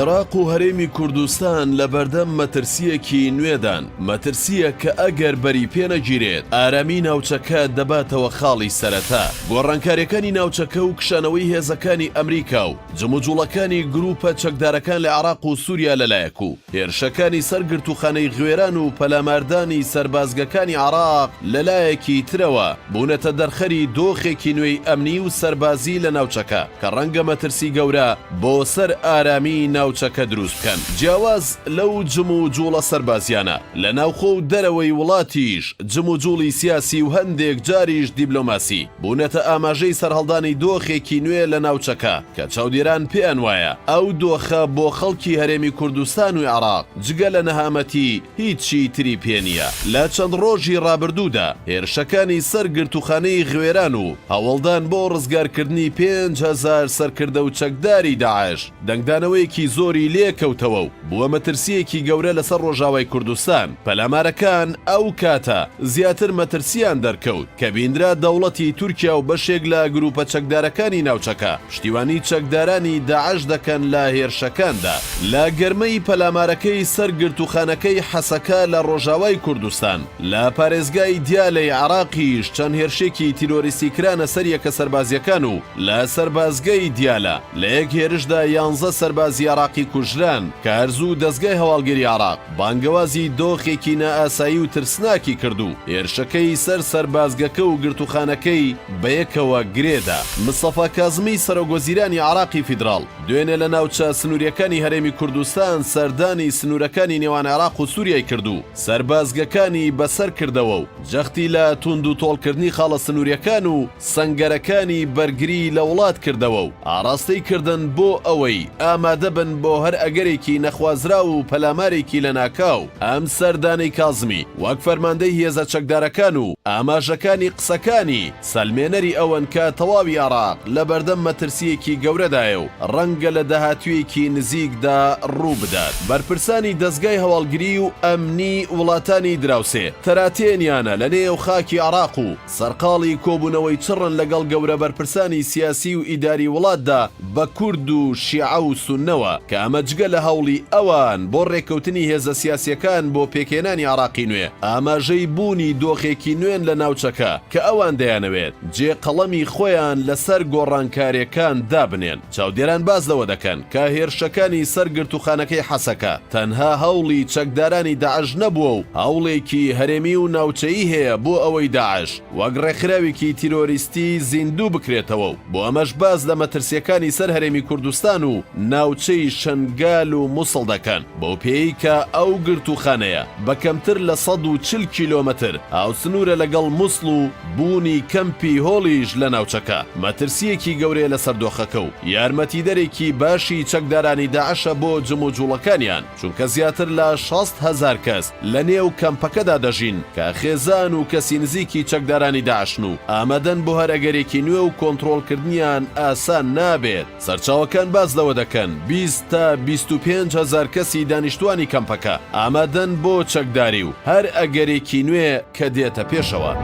عێراق و هەرێمی کوردستان لە بەردەم مەترسیەکی نوێدان، مەترسیە کە ئەگەر بەری پێنەگیرێت ئارامی ناوچەکە دەباتەوە خاڵی سەرەتا. گۆڕانکاریەکانی ناوچەکە و کشانەوەی هێزەکانی ئەمریکا و جموجوڵەکانی گروپە چەکدارەکان لە عێراق و سووریا لەلایەک و هێرشەکانی سەرگرتوخانەی غوێران و پەلاماردانی سەربازگەکانی عێراق لەلایەکی ترەوە بوونەتە دەرخەری دۆخێکی نوێی ئەمنی و سەربازی لە ناوچەکە کە ڕەنگە مەترسی گەورە بۆ سەر ئارامی ناوچەکە دروست بکەن. جیاواز لەو جموجوڵە سەربازیانە لە ناوخۆ و دەرەوەی وڵاتیش جموجوڵی سیاسی و هەندێک جاریش دیبلۆماسی بوونەتە ئاماژەی سەرهەڵدانی دۆخێکی نوێ لە ناوچەکە کە چاودێران پێیان وایە ئەو دۆخە بۆ خەڵکی هەرێمی کوردستان و عێراق جگە لە نەهامەتی هیچی تری پێ نییە. لە چەند ڕۆژی ڕابردوودا هێرشەکانی سەرگرتوخانەی غوێران و هەوڵدان بۆ ڕزگارکردنی 5,000 سەرکردە و چەکداری داعش دەنگدانەوەیەکی زۆری لێکەوتەوە و بووە مەترسیەکی گەورە لەسەر ڕۆژاوای کوردستان. پەلامارەکان ئەو کاتە زیاتر مەترسیان دەرکەوت کە بیندرا دەوڵەتی تورکیا و بەشێک لە گروپە چەکدارەکانی ناوچەکە پشتیوانی چەکدارانی داعش دەکەن لە هێرشەکاندا. لە گەرمەی پەلامارەکەی سەرگرتوخانەکەی حەسەکە لە ڕۆژاوای کوردستان لە پارێزگای دیالەی عێراقیش چەند هێرشێکی تیرۆریستی کرانە سەر یەکە سەربازیەکان و لە سەربازگەی دیالە لە یەک هێرشدا 11 سەربازی عێراقی کوژران کە هەرزوو دەستگای هەواڵگەری عێراق بانگەوازی دۆخێکی نائاسایی و ترسناکی کردو. هێرشەکەی سەر سەربازگەکە و گرتوخانەکەی بەیەکەوە گرێدا. مستەفا کازمی سەرۆگۆزیرانی عێراقی فیدراڵ دوێنێ لە ناوچە سنووریەکانی هەرێمی کوردستان سەردانی سنوورەکانی نێوان عێراق و سووریای کردو. سەربازگەکانی بەسەر کردەوە و جەختی لە توند و تۆڵکردنی خاڵە سنووریەکان و سەنگەرەکانی بەرگری لە وڵات کردەوە و ئاراستەی کردن بۆ ئەوەی ئامادە بن بۆ هەر ئەگەرێکی نەخوازرا و پەلامارێکی لە ناکاو. ئەم سەردانەی کازمی وەک فەرماندەی هێزە چەکدارەکان و ئاماژەکانی قسەکانی سەلمێنەری ئەوەن کە تەواوی عێراق لە بەردەم مەترسیەکی گەورەدایە و ڕەنگە لە داهاتوویەکی نزیکدا ڕوو بدات. بەرپرسانی دەستگای هەواڵگری و ئەمنی وڵاتانی دراوسێ تەراتێنیانە لە نێو خاکی عێراق و سەرقاڵی کۆبوونەوەی چڕن لەگەڵ گەورە بەرپرسانی سیاسی و ئیداری وڵاتدا بە کورد و شیعە و سوننەوە کە ئەمە جگە لە هەوڵی ئەوان بۆ ڕێکەوتنی هێزە سیاسیەکان بۆ پێکێنانی عێراقی نوێ ئاماژەی بوونی دۆخێکی نوێن لە ناوچەکە کە ئەوان دەیانەوێت جێ قەڵەمی خۆیان لەسەر گۆڕانکاریەکان دابنێن. چاودێران باز لەوە دەکەن کە هێرشەکانی سەرگرتوخانەکەی حەسەکە تەنها هەوڵی چەکدارانی داعش نەبووە و هەوڵێکی هەرێمی و ناوچەیی هەیە بۆ ئەوەی داعش وەک ڕێکخراوێکی تیرۆریستی زیندوو بکرێتەوە و بۆ ئەمەش باز لە مەترسیەکانی سەر هەرێمی کوردستان و ناوچەی شەنگال و مووسڵ دەکەن بۆ پێی کە ئەو گرتوخانەیە بە کەمتر لە 140 کیلۆمەتر هاوسنوورە لەگەڵ مووسڵ و بوونی کەمپی هۆڵیش لە ناوچەکە. مەترسیەکی گەورەیە لەسەر دۆخەکە و یارمەتیدەرێکی باشی چەکدارانی داعشە بۆ جموجوڵەکانیان چونکە زیاتر لە 60,000 کەس لە نێو کەمپەکەدا دەژین کە خێزان و کەسی نزیکی چەکدارانی داعشن و ئامادەن بۆ هەر ئەگەرێکی نوێ و کۆنتڕۆڵکردنیان ئاسان نابێت. سەرچاوەکان باز لەوە دەکەن 20 تا 25,000 کەسی دانیشتوانی کەمپەکە ئامادەن بۆ چەکداری و هەر ئەگەرێکی نوێ کە دێتە پێشەوە.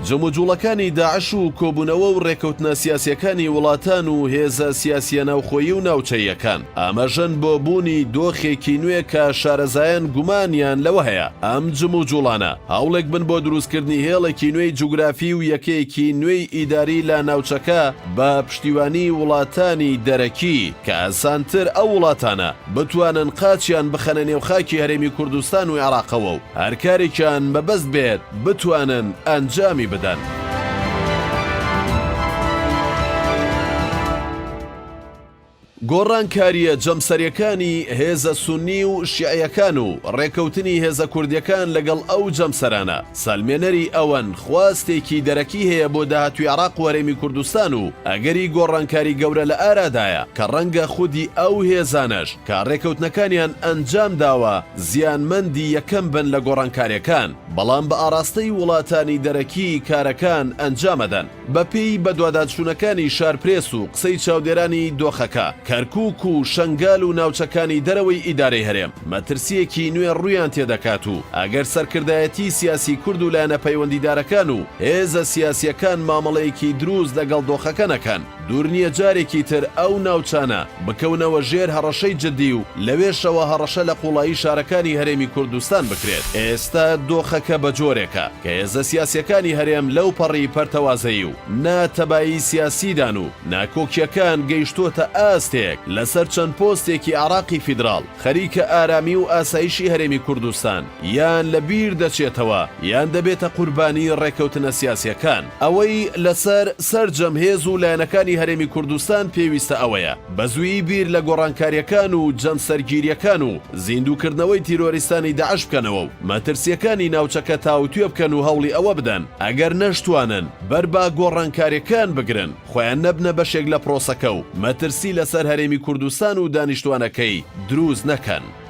جموجوڵەکانی داعش و کۆبوونەوە و ڕێکەوتنە سیاسیەکانی وڵاتان و هێزە سیاسیە ناوخۆیی و ناوچەیەکان ئاماژەن بۆ بوونی دۆخێکی نوێ کە شارەزایان گومانیان لەوە هەیە. ئەم جموجوڵانە هەوڵێک بن بۆ دروستکردنی هێڵێکی نوێی جوگرافی و یەکەیەکی نوێی ئیداری لە ناوچەکە بە پشتیوانی وڵاتانی دەرەکی کە ئاسانتر ئەو وڵاتانە بتوانن قاچیان بخەنە نێو خاکی هەرێمی کوردستان و عێراقەوە و هەر کارێکیان بەبەست بێت بتوانن ئەنجامی بدەن. گۆڕانکاریە جەمسەریەکانی هێزە سونی و شیعەکان و ڕێکەوتنی هێزە کوردیەکان لەگەڵ ئەو جەمسەرانە سەلمێنەری ئەوەن خواستێکی دەرەکی هەیە بۆ داهاتووی عێراق و هەرێمی کوردستان و ئەگەری گۆڕانکاری گەورە لە ئارادایە کە ڕەنگە خودی ئەو هێزانەش کە ڕێکەوتنەکانیان ئەنجام داوە زیانمەندی یەکەم بن لە گۆڕانکاریەکان بەڵام بە ئاراستەی وڵاتانی دەرەکی کارەکان ئەنجامەدەن بەپێی بە دواداچوونەکانی شارپرێس و قسەی چاودێرانی دۆخەکە کەرکووک و شەنگال و ناوچەکانی دەرەوەی ئیدارەی هەرێم مەترسیەکی نوێ ڕوویان تێدەکات و ئەگەر سەرکردایەتی سیاسی کورد و لایەنە پەیوەندیدارەکان و هێزە سیاسیەکان مامەڵەیەکی دروست لەگەڵ دۆخەکە نەکەن دوور نییە جارێکی تر ئەو ناوچانە بکەونەوە ژێر هەڕەشەی جددی و لەوێشەوە هەڕەشە لە قوڵایی شارەکانی هەرێمی کوردستان بکرێت ئێستا دۆخەکە بە جۆرێکە کە هێزە سیاسیەکانی هەرێم لەو پەڕی پەرتەوازەیی و ناتەبایی سیاسیدان و ناکۆکیەکان گەیشتۆتە ئاستێک لەسەر چەند پۆستێکی عراقی فیدراڵ خەریکە ئارامی و ئاسایشی هەرێمی کوردستان یان لە بیر دەچێتەوە یان دەبێتە قوربانی ڕێکەوتنە سیاسیەکان ئەوەی لەسەر سەرجەمهێز و لایەنەکانی هەرێمی کوردستان پێویستە ئەوەیە بە زوویی بیر لە گۆڕانکاریەکان و جەم سەرگیریەکان و زیندووکردنەوەی تیرۆریستانی داعش بکەنەوە و مەترسیەکانی ناوچەکە تاوتوێ بکەن و هەوڵی ئەوە بدەن ئەگەر نەشتوانن بەربا گۆڕانکاریەکان بگرن خۆیان نەبنە بەشێک لە پرۆسەکە و مەترسی لەسەر هەرێمی کوردستان و دانیشتوانەکەی دروست نەکەن.